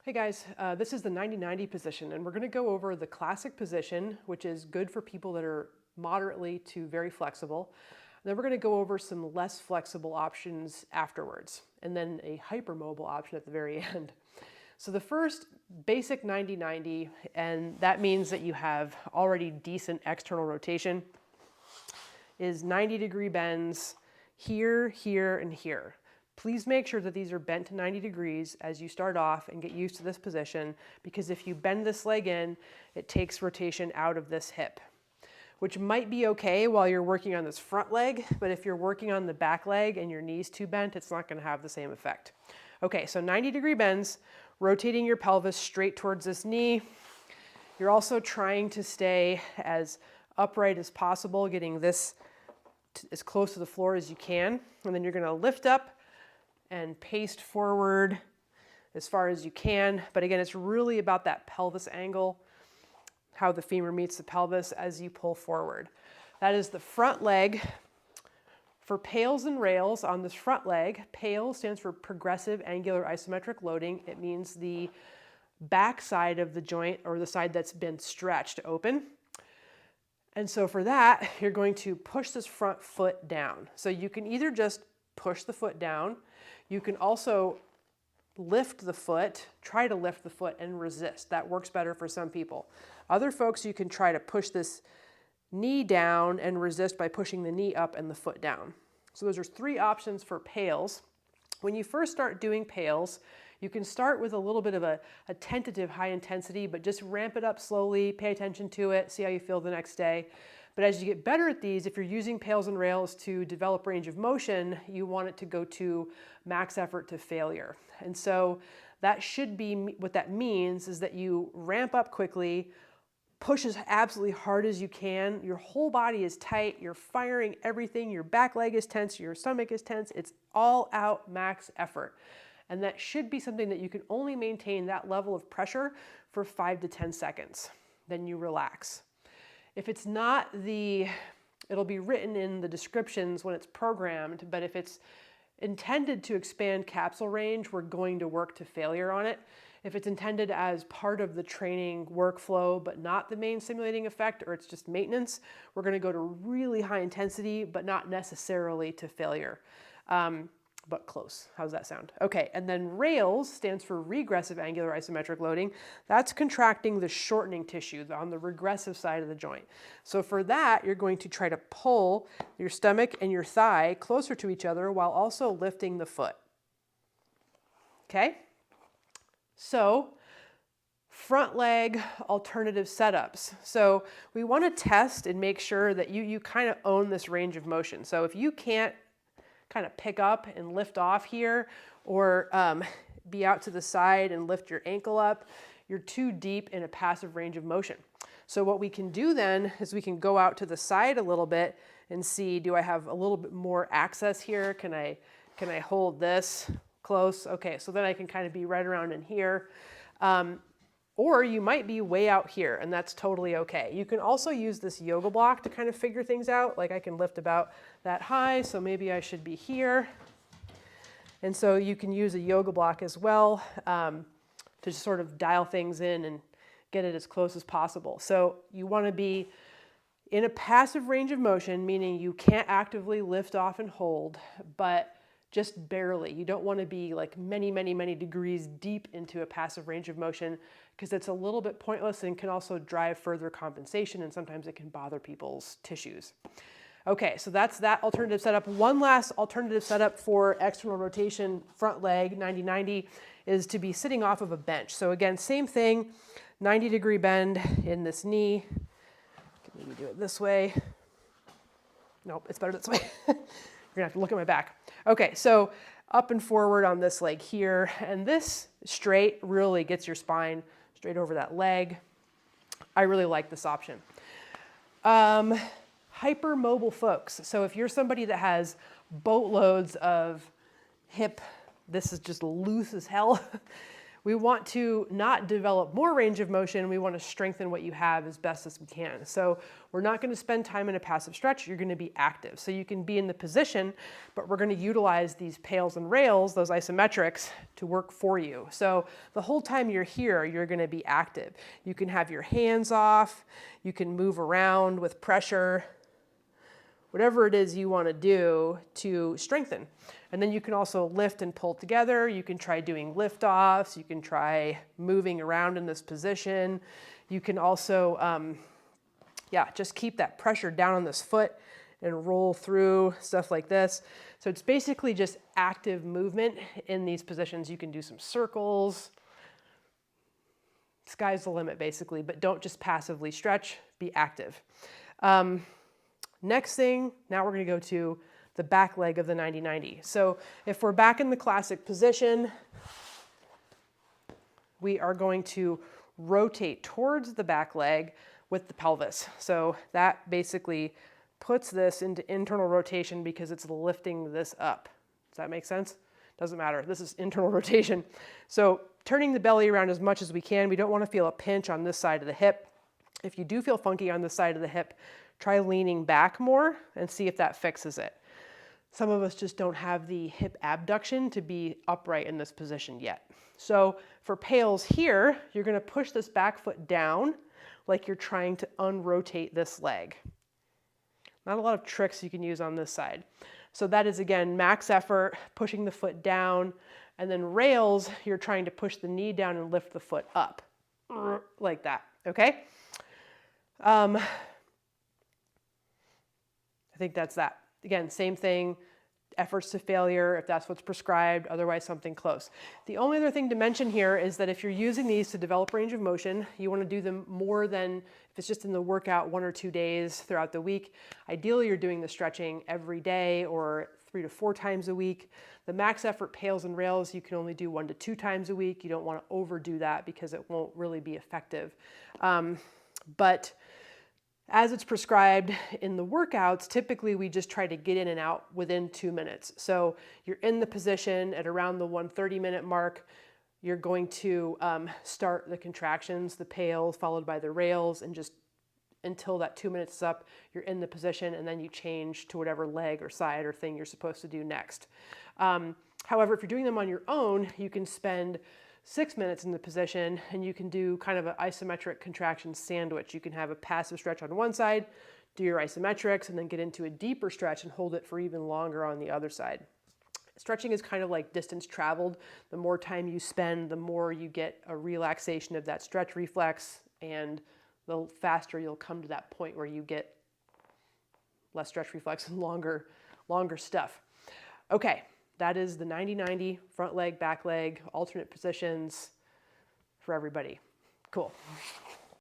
Hey guys, this is the 90-90 position, and we're going to go over the classic position, which is good for people that are moderately to very flexible. And then we're going to go over some less flexible options afterwards, and then a hypermobile option at the very end. So the first basic 90-90, and that means that you have already decent external rotation, is 90-degree bends here, here, and here. Please make sure that these are bent to 90 degrees as you start off and get used to this position, because if you bend this leg in, it takes rotation out of this hip, which might be okay while you're working on this front leg, but if you're working on the back leg and your knee's too bent, it's not going to have the same effect. Okay, so 90-degree bends, rotating your pelvis straight towards this knee. You're also trying to stay as upright as possible, getting this as close to the floor as you can, and then you're going to lift up and paste forward as far as you can. But again, it's really about that pelvis angle, how the femur meets the pelvis as you pull forward. That is the front leg. For PAILs and rails on this front leg, PAIL stands for progressive angular isometric loading. It means the back side of the joint, or the side that's been stretched open. And so for that, you're going to push this front foot down. So you can either just push the foot down. You can also lift the foot, try to lift the foot and resist. That works better for some people. Other folks, you can try to push this knee down and resist by pushing the knee up and the foot down. So those are three options for PAILs. When you first start doing PAILs, you can start with a little bit of a tentative high intensity, but just ramp it up slowly, pay attention to it, see how you feel the next day. But as you get better at these, if you're using PAILs and rails to develop range of motion, you want it to go to max effort to failure. And so that should be, what that means is that you ramp up quickly, push as absolutely hard as you can. Your whole body is tight. You're firing everything. Your back leg is tense. Your stomach is tense. It's all out max effort. And that should be something that you can only maintain that level of pressure for 5 to 10 seconds. Then you relax. If it's not it'll be written in the descriptions when it's programmed, but if it's intended to expand capsule range, we're going to work to failure on it. If it's intended as part of the training workflow, but not the main stimulating effect, or it's just maintenance, we're going to go to really high intensity, but not necessarily to failure. But close. How's that sound? Okay, and then rails stands for regressive angular isometric loading. That's contracting the shortening tissue on the regressive side of the joint. So for that, you're going to try to pull your stomach and your thigh closer to each other while also lifting the foot. Okay? So front leg alternative setups. So we want to test and make sure that you kind of own this range of motion. So if you can't kind of pick up and lift off here, or be out to the side and lift your ankle up, you're too deep in a passive range of motion. So what we can do then is we can go out to the side a little bit and see, do I have a little bit more access here? Can I hold this close? Okay, so then I can kind of be right around in here. Or you might be way out here, and that's totally okay. You can also use this yoga block to kind of figure things out. Like I can lift about that high, so maybe I should be here. And so you can use a yoga block as well to just sort of dial things in and get it as close as possible. So you want to be in a passive range of motion, meaning you can't actively lift off and hold, but just barely. You don't want to be like many, many, many degrees deep into a passive range of motion, because it's a little bit pointless and can also drive further compensation, and sometimes it can bother people's tissues. Okay, so that's that alternative setup. One last alternative setup for external rotation, front leg, 90-90, is to be sitting off of a bench. So again, same thing, 90-degree bend in this knee. Maybe do it this way. Nope, it's better this way. You're gonna have to look at my back. Okay, so up and forward on this leg here, and this straight really gets your spine straight over that leg. I really like this option. Hypermobile folks. So if you're somebody that has boatloads of hip, this is just loose as hell. We want to not develop more range of motion. We want to strengthen what you have as best as we can. So we're not going to spend time in a passive stretch. You're going to be active. So you can be in the position, but we're going to utilize these PAILs and rails, those isometrics, to work for you. So the whole time you're here, you're going to be active. You can have your hands off. You can move around with pressure, whatever it is you want to do to strengthen. And then you can also lift and pull together. You can try doing lift-offs. You can try moving around in this position. You can also, just keep that pressure down on this foot and roll through, stuff like this. So it's basically just active movement in these positions. You can do some circles. Sky's the limit, basically, but don't just passively stretch, be active. Next thing, now we're going to go to the back leg of the 90-90. So if we're back in the classic position, we are going to rotate towards the back leg with the pelvis. So that basically puts this into internal rotation because it's lifting this up. Does that make sense? Doesn't matter. This is internal rotation. So turning the belly around as much as we can. We don't want to feel a pinch on this side of the hip. If you do feel funky on this side of the hip, try leaning back more and see if that fixes it. Some of us just don't have the hip abduction to be upright in this position yet. So for PAILs here, you're going to push this back foot down like you're trying to unrotate this leg. Not a lot of tricks you can use on this side. So that is, again, max effort, pushing the foot down. And then rails, you're trying to push the knee down and lift the foot up. Like that, okay? I think that's that. Again, same thing, efforts to failure if that's what's prescribed, otherwise something close. The only other thing to mention here is that if you're using these to develop range of motion, you want to do them more than, if it's just in the workout 1 or 2 days throughout the week. Ideally, you're doing the stretching every day or 3 to 4 times a week. The max effort PAILs and rails, you can only do 1 to 2 times a week. You don't want to overdo that because it won't really be effective. But as it's prescribed in the workouts, typically we just try to get in and out within 2 minutes. So you're in the position at around the 1:30-minute mark. You're going to start the contractions, the PAILs, followed by the rails, and just until that 2 minutes is up, you're in the position, and then you change to whatever leg or side or thing you're supposed to do next. However, if you're doing them on your own, you can spend 6 minutes in the position, and you can do kind of an isometric contraction sandwich. You can have a passive stretch on one side, do your isometrics, and then get into a deeper stretch and hold it for even longer on the other side. Stretching is kind of like distance traveled. The more time you spend, the more you get a relaxation of that stretch reflex, and the faster you'll come to that point where you get less stretch reflex and longer stuff. Okay. That is the 90-90, front leg, back leg, alternate positions for everybody. Cool.